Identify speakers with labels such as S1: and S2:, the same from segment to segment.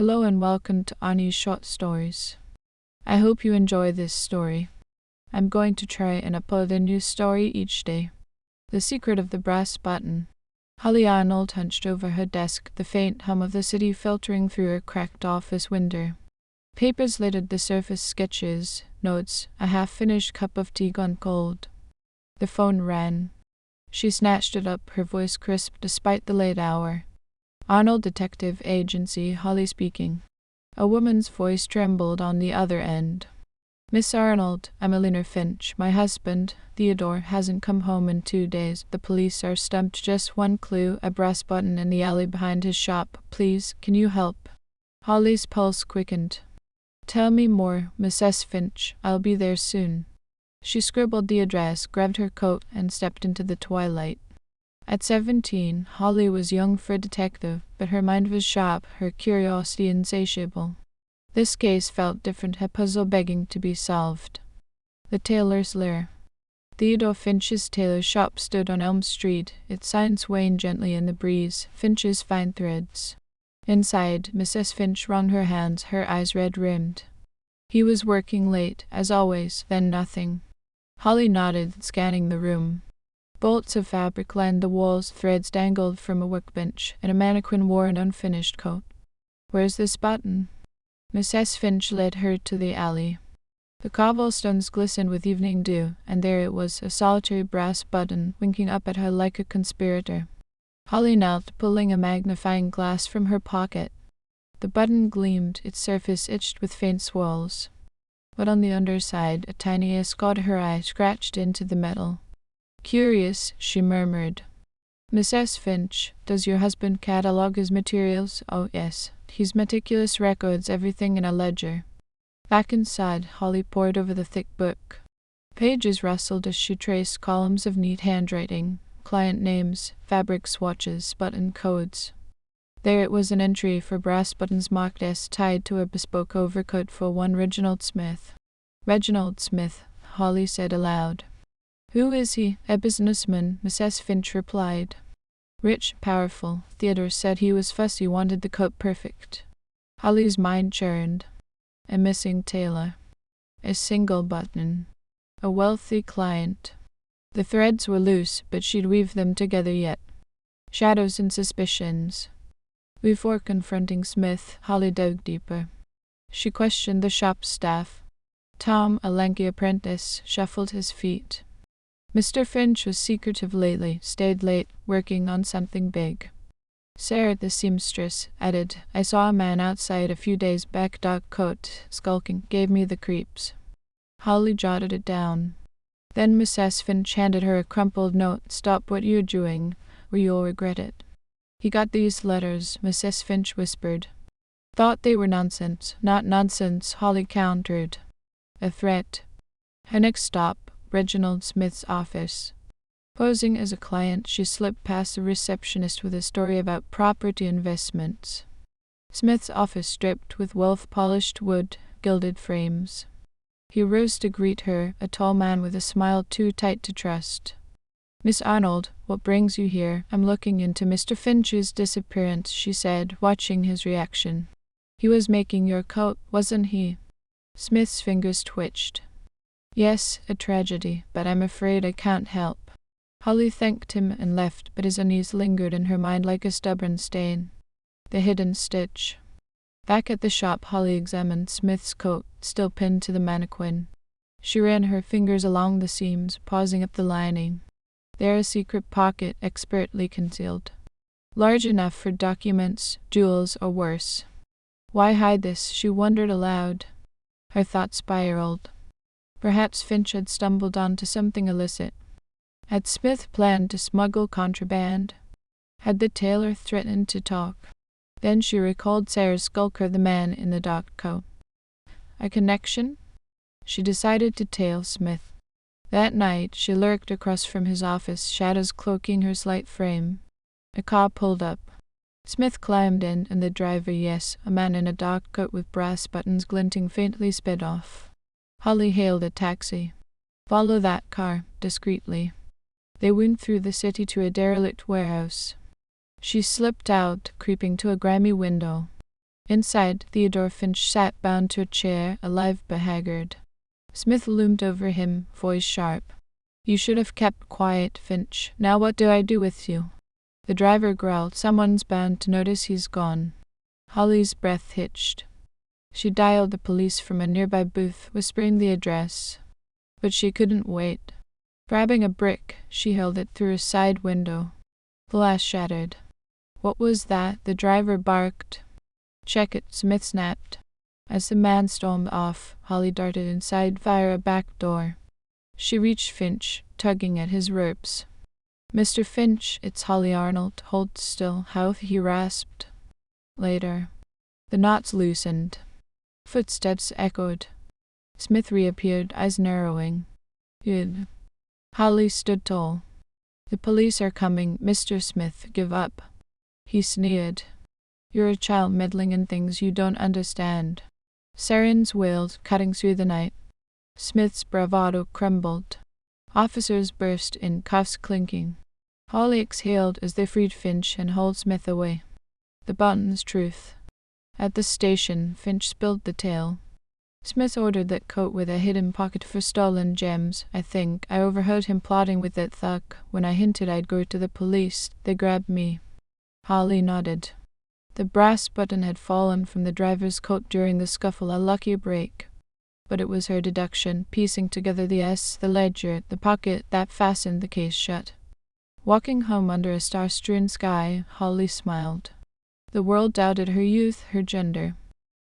S1: Hello and welcome to Ani's Short Stories. I hope you enjoy this story. I'm going to try and upload a new story each day. The Secret of the Brass Button. Holly Arnold hunched over her desk, the faint hum of the city filtering through her cracked office window. Papers littered the surface, sketches, notes, a half-finished cup of tea gone cold. The phone rang. She snatched it up, her voice crisp despite the late hour. Arnold Detective Agency, Holly speaking. A woman's voice trembled on the other end. Miss Arnold, I'm Eleanor Finch. My husband, Theodore, hasn't come home in 2 days. The police are stumped. Just one clue, a brass button in the alley behind his shop. Please, can you help? Holly's pulse quickened. Tell me more, Mrs. Finch. I'll be there soon. She scribbled the address, grabbed her coat, and stepped into the twilight. At 17, Holly was young for a detective, but her mind was sharp, her curiosity insatiable. This case felt different, a puzzle begging to be solved. The tailor's lair. Theodore Finch's tailor shop stood on Elm Street, its sign swaying gently in the breeze, Finch's fine threads. Inside, Mrs. Finch wrung her hands, her eyes red-rimmed. He was working late, as always, then nothing. Holly nodded, scanning the room. Bolts of fabric lined the walls, threads dangled from a workbench, and a mannequin wore an unfinished coat. Where's this button? Mrs. Finch led her to the alley. The cobblestones glistened with evening dew, and there it was, a solitary brass button, winking up at her like a conspirator. Holly knelt, pulling a magnifying glass from her pocket. The button gleamed, its surface itched with faint swirls. But on the underside, a tiny ace caught her eye, scratched into the metal. Curious, she murmured. Mrs. Finch, does your husband catalogue his materials? Oh, yes. He's meticulous, records everything in a ledger. Back inside, Holly pored over the thick book. Pages rustled as she traced columns of neat handwriting, client names, fabric swatches, button codes. There it was, an entry for brass buttons marked S, tied to a bespoke overcoat for one Reginald Smith. Reginald Smith, Holly said aloud. Who is he? A businessman, Mrs. Finch replied. Rich, powerful. Theodore said he was fussy, wanted the coat perfect. Holly's mind churned. A missing tailor. A single button. A wealthy client. The threads were loose, but she'd weave them together yet. Shadows and suspicions. Before confronting Smith, Holly dug deeper. She questioned the shop staff. Tom, a lanky apprentice, shuffled his feet. Mr. Finch was secretive lately, stayed late, working on something big. Sarah, the seamstress, added, I saw a man outside a few days back, dark coat, skulking, gave me the creeps. Holly jotted it down. Then Mrs. Finch handed her a crumpled note. Stop what you're doing, or you'll regret it. He got these letters, Mrs. Finch whispered. Thought they were nonsense. Not nonsense, Holly countered. A threat. Her next stop, Reginald Smith's office. Posing as a client, she slipped past the receptionist with a story about property investments. Smith's office dripped with wealth-polished wood, gilded frames. He rose to greet her, a tall man with a smile too tight to trust. Miss Arnold, what brings you here? I'm looking into Mr. Finch's disappearance, she said, watching his reaction. He was making your coat, wasn't he? Smith's fingers twitched. Yes, a tragedy, but I'm afraid I can't help. Holly thanked him and left, but his unease lingered in her mind like a stubborn stain. The hidden stitch. Back at the shop, Holly examined Smith's coat, still pinned to the mannequin. She ran her fingers along the seams, pausing at the lining. There a secret pocket, expertly concealed. Large enough for documents, jewels, or worse. Why hide this? She wondered aloud. Her thoughts spiraled. Perhaps Finch had stumbled onto something illicit. Had Smith planned to smuggle contraband? Had the tailor threatened to talk? Then she recalled Sarah's skulker, the man in the dark coat. A connection? She decided to tail Smith. That night she lurked across from his office, shadows cloaking her slight frame. A car pulled up. Smith climbed in, and the driver, yes, a man in a dark coat with brass buttons glinting faintly, sped off. Holly hailed a taxi. Follow that car, discreetly. They went through the city to a derelict warehouse. She slipped out, creeping to a grimy window. Inside, Theodore Finch sat bound to a chair, alive but haggard. Smith loomed over him, voice sharp. You should have kept quiet, Finch. Now what do I do with you? The driver growled. Someone's bound to notice he's gone. Holly's breath hitched. She dialed the police from a nearby booth, whispering the address. But she couldn't wait. Grabbing a brick, she hurled it through a side window. The glass shattered. What was that? The driver barked. Check it, Smith snapped. As the man stormed off, Holly darted inside via a back door. She reached Finch, tugging at his ropes. Mr. Finch, it's Holly Arnold. Hold still. How? He rasped. Later. The knots loosened. Footsteps echoed. Smith reappeared, eyes narrowing. Good. Holly stood tall. The police are coming, Mr. Smith. Give up. He sneered. You're a child meddling in things you don't understand. Sirens wailed, cutting through the night. Smith's bravado crumbled. Officers burst in, cuffs clinking. Holly exhaled as they freed Finch and hauled Smith away. The Button's truth. At the station, Finch spilled the tale. Smith ordered that coat with a hidden pocket for stolen gems. I think I overheard him plotting with that thug. When I hinted I'd go to the police, they grabbed me. Holly nodded. The brass button had fallen from the driver's coat during the scuffle, a lucky break. But it was her deduction, piecing together the S, the ledger, the pocket, that fastened the case shut. Walking home under a star-strewn sky, Holly smiled. The world doubted her youth, her gender.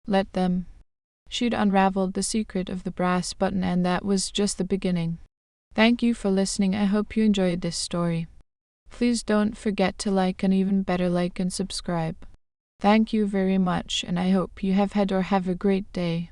S1: Let them. She'd unraveled the secret of the brass button, and that was just the beginning. Thank you for listening. I hope you enjoyed this story. Please don't forget to like, and even better, like and subscribe. Thank you very much, and I hope you have had or have a great day.